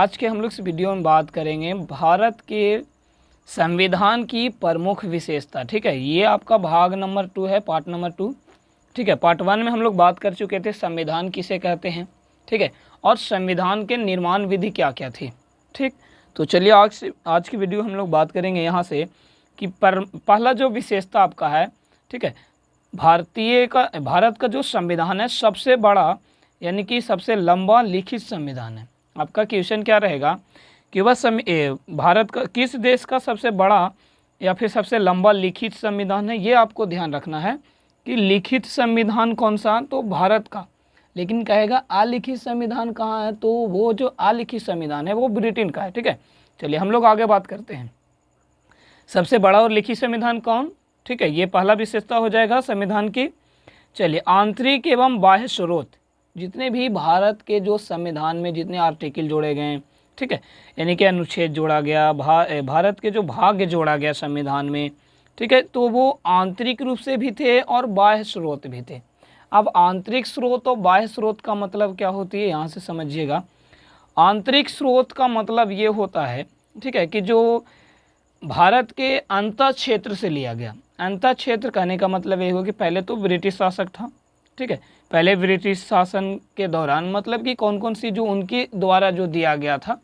आज के हम लोग इस वीडियो में बात करेंगे भारत के संविधान की प्रमुख विशेषता। ठीक है, ये आपका भाग नंबर 2 है, पार्ट नंबर 2। ठीक है, पार्ट 1 में हम लोग बात कर चुके थे संविधान किसे कहते हैं, ठीक है, और संविधान के निर्माण विधि क्या क्या थी। ठीक, तो चलिए आज की वीडियो हम लोग बात करेंगे यहाँ से कि पहला जो विशेषता आपका है, ठीक है, भारत का जो संविधान है सबसे बड़ा यानी कि सबसे लंबा लिखित संविधान है। आपका क्वेश्चन क्या रहेगा कि वह भारत का किस देश का सबसे बड़ा या फिर सबसे लंबा लिखित संविधान है। ये आपको ध्यान रखना है कि लिखित संविधान कौन सा, तो भारत का। लेकिन कहेगा अलिखित संविधान कहाँ है, तो वो जो अलिखित संविधान है वो ब्रिटेन का है। ठीक है, चलिए हम लोग आगे बात करते हैं। सबसे बड़ा और लिखित संविधान कौन, ठीक है, ये पहला विशेषता हो जाएगा संविधान की। चलिए, आंतरिक एवं बाह्य स्रोत, जितने भी भारत के जो संविधान में जितने आर्टिकल जोड़े गए, ठीक है, यानी कि अनुच्छेद जोड़ा गया, भारत के जो भाग जोड़ा गया संविधान में, ठीक है, तो वो आंतरिक रूप से भी थे और बाह्य स्रोत भी थे। अब आंतरिक स्रोत और बाह्य स्रोत का मतलब क्या होती है, यहाँ से समझिएगा। आंतरिक स्रोत का मतलब ये होता है, ठीक है, कि जो भारत के अंतर क्षेत्र से लिया गया। अंतर क्षेत्र कहने का मतलब ये हुआ कि पहले तो ब्रिटिश शासक था, ठीक है, पहले ब्रिटिश शासन के दौरान मतलब कि कौन कौन सी जो उनके द्वारा जो दिया गया था,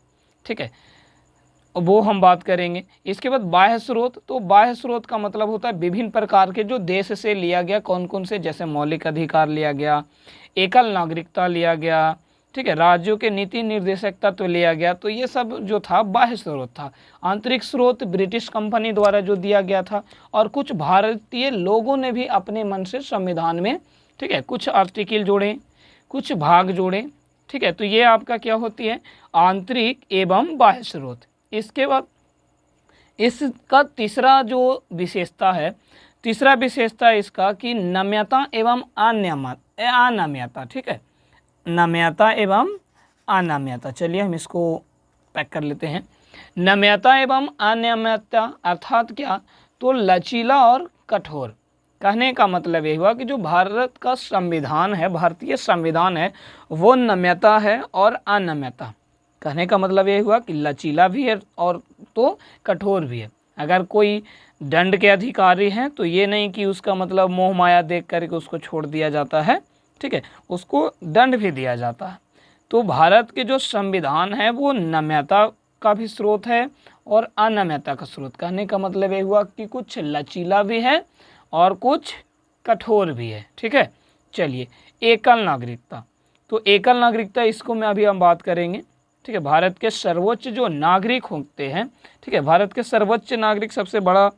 ठीक है, वो हम बात करेंगे। इसके बाद बाह्य स्रोत, तो बाह्य स्रोत का मतलब होता है विभिन्न प्रकार के जो देश से लिया गया, कौन कौन से, जैसे मौलिक अधिकार लिया गया, एकल नागरिकता लिया गया, ठीक है, राज्यों के नीति निर्देशक तत्व लिया गया। तो ये सब जो था बाह्य स्रोत था। आंतरिक स्रोत ब्रिटिश कंपनी द्वारा जो दिया गया था, और कुछ भारतीय लोगों ने भी अपने मन से संविधान में, ठीक है, कुछ आर्टिकल जोड़े, कुछ भाग जोड़े। ठीक है, तो ये आपका क्या होती है, आंतरिक एवं बाह्य स्रोत। इसके बाद इसका तीसरा जो विशेषता है, तीसरा विशेषता इसका कि नम्यता एवं अनम्यता। ठीक है, नम्यता एवं अनम्यता। चलिए हम इसको पैक कर लेते हैं। नम्यता एवं अनम्यता अर्थात क्या, तो लचीला और कठोर। कहने का मतलब ये हुआ कि जो भारत का संविधान है, भारतीय संविधान है, वो नम्यता है और अनम्यता। कहने का मतलब ये हुआ कि लचीला भी है और तो कठोर भी है। अगर कोई दंड के अधिकारी हैं तो ये नहीं कि उसका मतलब मोह माया देख करके उसको छोड़ दिया जाता है, ठीक है, उसको दंड भी दिया जाता है। तो भारत के जो संविधान है वो नम्यता का भी स्रोत है और अनम्यता का स्रोत। कहने का मतलब ये हुआ कि कुछ लचीला भी है और कुछ कठोर भी है। ठीक है, चलिए, एकल नागरिकता, तो एकल नागरिकता इसको में अभी हम बात करेंगे। ठीक है, भारत के सर्वोच्च जो नागरिक होते हैं, ठीक है, भारत के सर्वोच्च नागरिक, सबसे बड़ा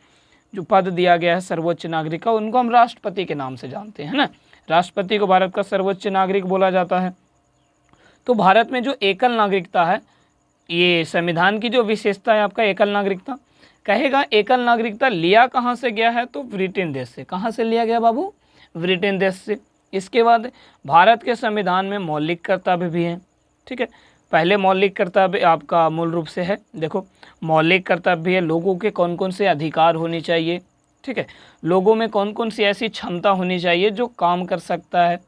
जो पद दिया गया है सर्वोच्च नागरिक का, उनको हम राष्ट्रपति के नाम से जानते हैं ना। राष्ट्रपति को भारत का सर्वोच्च नागरिक बोला जाता है। तो भारत में जो एकल नागरिकता है, ये संविधान की जो विशेषता है आपका एकल नागरिकता। कहेगा एकल नागरिकता लिया कहाँ से गया है, तो ब्रिटेन देश से। कहाँ से लिया गया बाबू, ब्रिटेन देश से। इसके बाद भारत के संविधान में मौलिक कर्तव्य भी हैं। ठीक है, पहले मौलिक कर्तव्य आपका मूल रूप से है, देखो मौलिक कर्तव्य है, लोगों के कौन कौन से अधिकार होने चाहिए, ठीक है, लोगों में कौन कौन सी ऐसी क्षमता होनी चाहिए जो काम कर सकता है।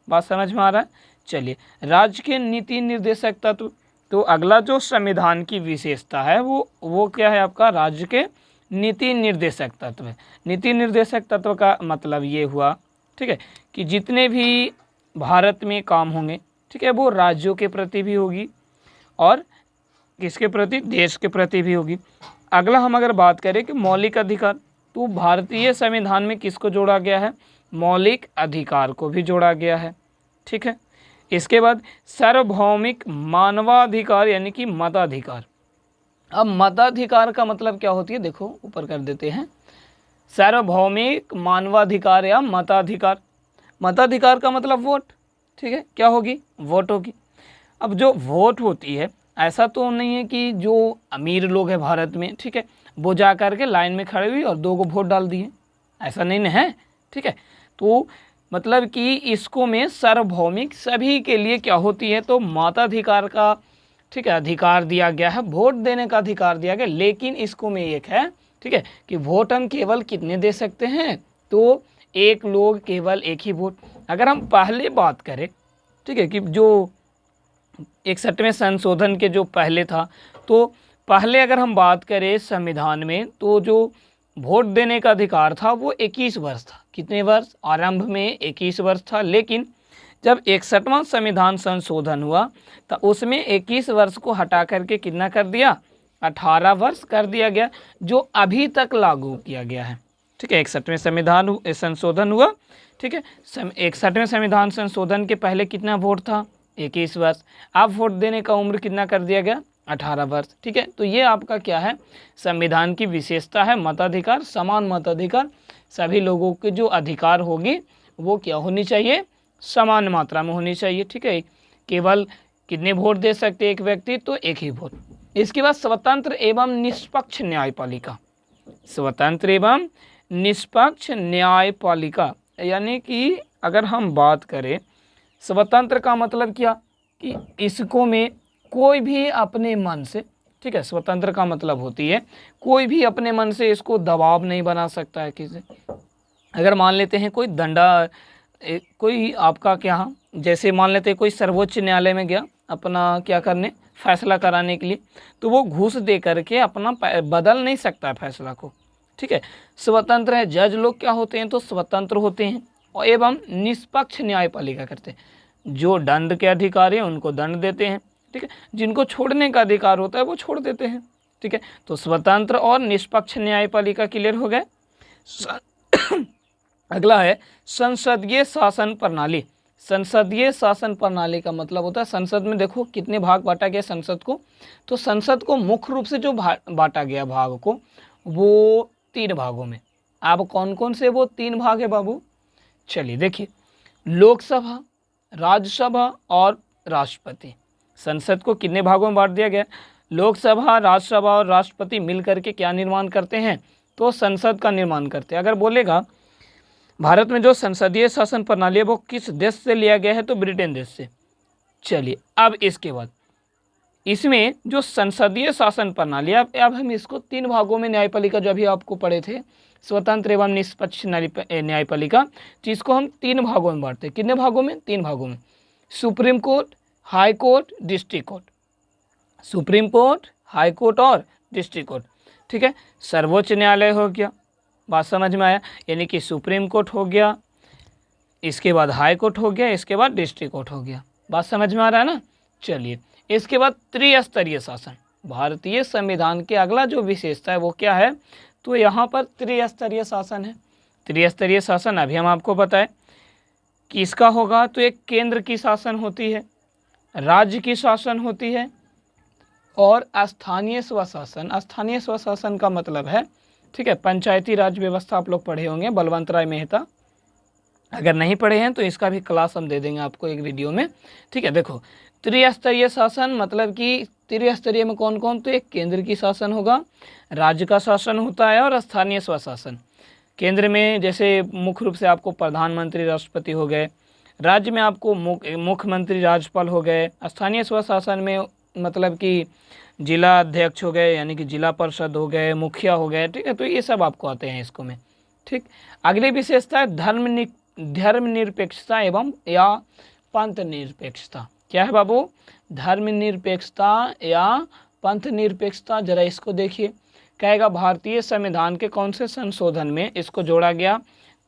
बात समझ में आ रहा है। चलिए, राज्य के नीति निर्देशक तत्व, तो अगला जो संविधान की विशेषता है वो क्या है आपका, राज्य के नीति निर्देशक तत्व है। नीति निर्देशक तत्व का मतलब ये हुआ, ठीक है, कि जितने भी भारत में काम होंगे, ठीक है, वो राज्यों के प्रति भी होगी और किसके प्रति, देश के प्रति भी होगी। अगला हम अगर बात करें कि मौलिक अधिकार, तो भारतीय संविधान में किसको जोड़ा गया है, मौलिक अधिकार को भी जोड़ा गया है। ठीक है, इसके बाद सार्वभौमिक मानवाधिकार यानी कि मताधिकार। अब मताधिकार का मतलब क्या होती है, देखो ऊपर कर देते हैं, सार्वभौमिक मानवाधिकार या मताधिकार। मताधिकार का मतलब वोट, ठीक है, क्या होगी, वोट होगी। अब जो वोट होती है, ऐसा तो नहीं है कि जो अमीर लोग हैं भारत में, ठीक है, वो जा कर के लाइन में खड़े हुई और 2 को वोट डाल दिए, ऐसा नहीं ना है। ठीक है, तो मतलब कि इसको में सार्वभौमिक सभी के लिए क्या होती है, तो मताधिकार का, ठीक है, अधिकार दिया गया है, वोट देने का अधिकार दिया गया। लेकिन इसको में एक है, ठीक है, कि वोट हम केवल कितने दे सकते हैं, तो एक लोग केवल एक ही वोट। अगर हम पहले बात करें, ठीक है, कि जो 61वें संशोधन के जो पहले था, तो पहले अगर हम बात करें संविधान में, तो जो वोट देने का अधिकार था वो 21 वर्ष था। कितने वर्ष? आरंभ में 21 वर्ष था, लेकिन जब 61वां संविधान संशोधन हुआ तो उसमें 21 वर्ष को हटा करके कितना कर दिया? 18 वर्ष कर दिया गया, जो अभी तक लागू किया गया है। ठीक है, 61वें संविधान संशोधन हुआ। ठीक है, 61वें संविधान संशोधन के पहले कितना वोट था? 21 वर्ष। अब वोट देने का उम्र कितना कर दिया गया? 18 वर्ष। ठीक है, तो ये आपका क्या है? संविधान की विशेषता है, मताधिकार, समान मताधिकार। सभी लोगों के जो अधिकार होगी वो क्या होनी चाहिए? समान मात्रा में होनी चाहिए। ठीक है, केवल कितने वोट दे सकते एक व्यक्ति? तो एक ही वोट। इसके बाद स्वतंत्र एवं निष्पक्ष न्यायपालिका। स्वतंत्र एवं निष्पक्ष न्यायपालिका, यानी कि अगर हम बात करें स्वतंत्र का मतलब क्या? कि इसको में कोई भी अपने मन से, ठीक है, स्वतंत्र का मतलब होती है कोई भी अपने मन से इसको दबाव नहीं बना सकता है किसी। अगर मान लेते हैं कोई कोई आपका क्या, जैसे मान लेते हैं कोई सर्वोच्च न्यायालय में गया अपना क्या करने, फैसला कराने के लिए, तो वो घूस दे करके अपना बदल नहीं सकता है फैसला को। ठीक है, स्वतंत्र है। जज लोग क्या होते हैं? तो स्वतंत्र होते हैं और एवं निष्पक्ष न्यायपालिका करते हैं। जो दंड के अधिकारी हैं उनको दंड देते हैं। ठीक है, जिनको छोड़ने का अधिकार होता है वो छोड़ देते हैं। ठीक है, तो स्वतंत्र और निष्पक्ष न्यायपालिका क्लियर हो गए। अगला है संसदीय शासन प्रणाली। संसदीय शासन प्रणाली का मतलब होता है, संसद में देखो कितने भाग बांटा गया संसद को, तो संसद को मुख्य रूप से जो बांटा गया भाग को, वो 3 भागों में। अब कौन कौन से वो 3 भाग है बाबू? चलिए देखिए, लोकसभा, राज्यसभा और राष्ट्रपति। संसद को कितने भागों में बांट दिया गया? लोकसभा, राज्यसभा और राष्ट्रपति मिलकर के क्या निर्माण करते हैं? तो संसद का निर्माण करते हैं। अगर बोलेगा भारत में जो संसदीय शासन प्रणाली है वो किस देश से लिया गया है? तो ब्रिटेन देश से। चलिए, अब इसके बाद इसमें जो संसदीय शासन प्रणाली, अब हम इसको 3 भागों में, न्यायपालिका जो अभी आपको पढ़े थे, स्वतंत्र एवं निष्पक्ष न्यायपालिका, जिसको हम 3 भागों में बांटते हैं। कितने भागों में? 3 भागों में। Supreme court, high court, district court. Supreme court, high court और डिस्ट्रिक्ट कोर्ट। ठीक है, सर्वोच्च न्यायालय हो गया, बात समझ में आया? यानी कि सुप्रीम कोर्ट हो गया, इसके बाद हाई कोर्ट हो गया, इसके बाद डिस्ट्रिक्ट कोर्ट हो गया। बात समझ में आ रहा है ना? चलिए, इसके बाद त्रिस्तरीय शासन। भारतीय संविधान के अगला जो विशेषता है वो क्या है? तो यहाँ पर त्रिस्तरीय शासन है। त्रिस्तरीय शासन अभी हम आपको बताएं कि इसका होगा, तो एक केंद्र की शासन होती है, राज्य की शासन होती है और स्थानीय स्वशासन। स्थानीय स्वशासन का मतलब है, ठीक है, पंचायती राज व्यवस्था। आप लोग पढ़े होंगे, बलवंत राय मेहता। अगर नहीं पढ़े हैं तो इसका भी क्लास हम दे देंगे आपको एक वीडियो में। ठीक है, देखो, त्रिस्तरीय शासन मतलब कि त्रिस्तरीय में कौन कौन? तो एक केंद्र की शासन होगा, राज्य का शासन होता है और स्थानीय स्वशासन। केंद्र में जैसे मुख्य रूप से आपको प्रधानमंत्री, राष्ट्रपति हो गए। राज्य में आपको मुख्यमंत्री, राज्यपाल हो गए। स्थानीय स्वशासन में मतलब कि जिला अध्यक्ष हो गए, यानी कि जिला परिषद हो गए, मुखिया हो गए। ठीक है, तो ये सब आपको आते हैं इसको में। ठीक, अगली विशेषता है धर्मनिरपेक्षता एवं या पंथ निरपेक्षता। क्या है बाबू? धर्मनिरपेक्षता या पंथ निरपेक्षता। जरा इसको देखिए, कहेगा भारतीय संविधान के कौन से संशोधन में इसको जोड़ा गया?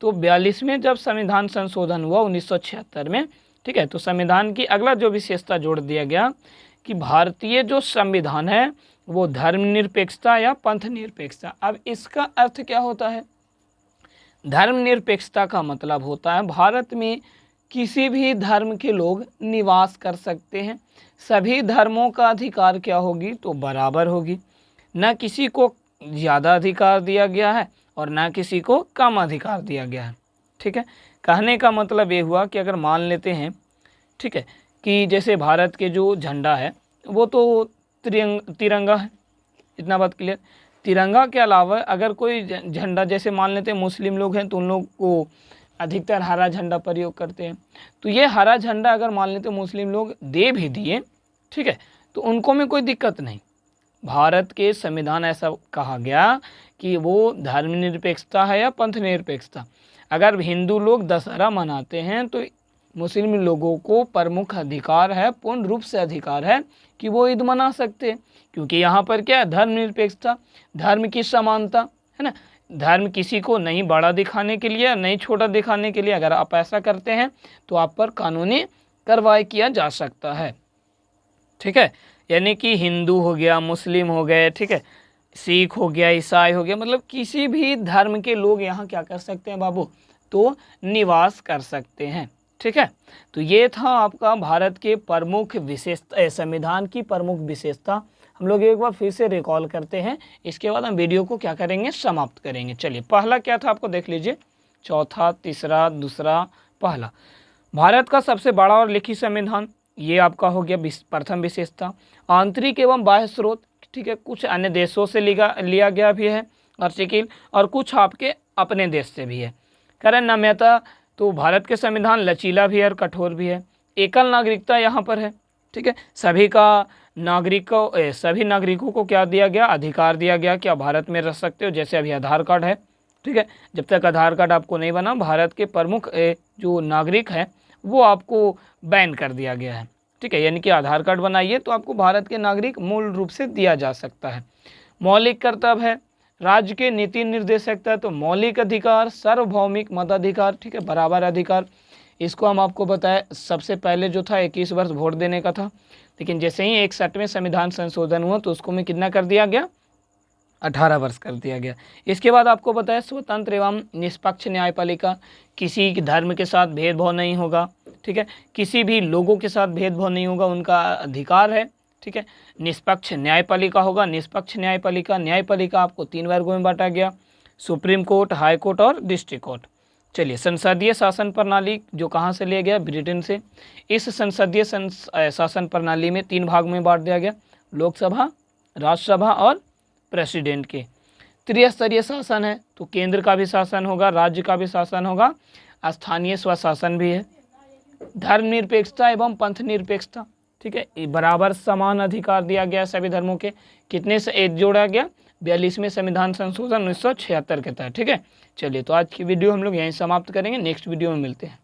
तो 42वें जब संविधान संशोधन हुआ 1976 में। ठीक है, तो संविधान की अगला जो विशेषता जोड़ दिया गया कि भारतीय जो संविधान है वो धर्मनिरपेक्षता या पंथ निरपेक्षता। अब इसका अर्थ क्या होता है? धर्मनिरपेक्षता का मतलब होता है भारत में किसी भी धर्म के लोग निवास कर सकते हैं। सभी धर्मों का अधिकार क्या होगी? तो बराबर होगी। न किसी को ज़्यादा अधिकार दिया गया है और न किसी को कम अधिकार दिया गया है। ठीक है, कहने का मतलब ये हुआ कि अगर मान लेते हैं, ठीक है, कि जैसे भारत के जो झंडा है वो तो तिरंगा है, इतना बात क्लियर। तिरंगा के अलावा अगर कोई झंडा, जैसे मान लेते हैं मुस्लिम लोग हैं तो उन लोग को अधिकतर हरा झंडा प्रयोग करते हैं, तो ये हरा झंडा अगर मान लेते मुस्लिम लोग दे भी दिए, ठीक है, तो उनको में कोई दिक्कत नहीं। भारत के संविधान ऐसा कहा गया कि वो धर्मनिरपेक्षता है या पंथ निरपेक्षता। अगर हिंदू लोग दशहरा मनाते हैं तो मुस्लिम लोगों को प्रमुख अधिकार है, पूर्ण रूप से अधिकार है कि वो ईद मना सकते हैं, क्योंकि यहाँ पर क्या है, धर्मनिरपेक्षता, धर्म की समानता है ना। धर्म किसी को नहीं बड़ा दिखाने के लिए, नहीं छोटा दिखाने के लिए, अगर आप ऐसा करते हैं तो आप पर कानूनी कार्रवाई किया जा सकता है। ठीक है, यानी कि हिंदू हो गया, मुस्लिम हो गए, ठीक है, सिख हो गया, ईसाई हो गया, मतलब किसी भी धर्म के लोग यहाँ क्या कर सकते हैं बाबू, तो निवास कर सकते हैं। ठीक है, तो ये था आपका भारत के प्रमुख विशेषता, संविधान की प्रमुख विशेषता। हम लोग एक बार फिर से रिकॉल करते हैं, इसके बाद हम वीडियो को क्या करेंगे, समाप्त करेंगे। चलिए, पहला क्या था आपको देख लीजिए, चौथा, तीसरा, दूसरा, पहला, भारत का सबसे बड़ा और लिखित संविधान, ये आपका हो गया प्रथम विशेषता। आंतरिक एवं बाह्य स्रोत, ठीक है, कुछ अन्य देशों से लिया गया भी है आर्टिकल, और कुछ आपके अपने देश से भी है। कारण नम्यता, तो भारत के संविधान लचीला भी है और कठोर भी है। एकल नागरिकता यहाँ पर है, ठीक है, सभी नागरिकों को क्या दिया गया, अधिकार दिया गया कि आप भारत में रह सकते हो, जैसे अभी आधार कार्ड है। ठीक है, जब तक आधार कार्ड आपको नहीं बना, भारत के प्रमुख जो नागरिक है वो आपको बैन कर दिया गया है। ठीक है, यानी कि आधार कार्ड बनाइए तो आपको भारत के नागरिक मूल रूप से दिया जा सकता है। मौलिक कर्तव्य है, राज्य के नीति निर्देशकता, तो मौलिक अधिकार, सार्वभौमिक मताधिकार, ठीक है, बराबर अधिकार, इसको हम आपको बताए सबसे पहले जो था 21 वर्ष वोट देने का था, लेकिन जैसे ही 61वें संविधान संशोधन हुआ तो उसको में कितना कर दिया गया, 18 वर्ष कर दिया गया। इसके बाद आपको बताया स्वतंत्र एवं निष्पक्ष न्यायपालिका, किसी धर्म के साथ भेदभाव नहीं होगा, ठीक है, किसी भी लोगों के साथ भेदभाव नहीं होगा, उनका अधिकार है। ठीक है, निष्पक्ष न्यायपालिका होगा, निष्पक्ष न्यायपालिका आपको 3 वर्गों में बांटा गया, सुप्रीम कोर्ट, हाई कोर्ट और डिस्ट्रिक्ट कोर्ट। चलिए, संसदीय शासन प्रणाली जो कहाँ से लिया गया, ब्रिटेन से। इस संसदीय शासन प्रणाली में 3 भाग में बांट दिया गया, लोकसभा, राज्यसभा और प्रेसिडेंट के। त्रिस्तरीय शासन है, तो केंद्र का भी शासन होगा, राज्य का भी शासन होगा, स्थानीय स्वशासन भी है। धर्मनिरपेक्षता एवं पंथ निरपेक्षता, ठीक है, बराबर समान अधिकार दिया गया सभी धर्मों के। कितने से एक जोड़ा गया, 42वें संविधान संशोधन 1976 के तहत। ठीक है, चलिए, तो आज की वीडियो हम लोग यहीं समाप्त करेंगे, नेक्स्ट वीडियो में मिलते हैं।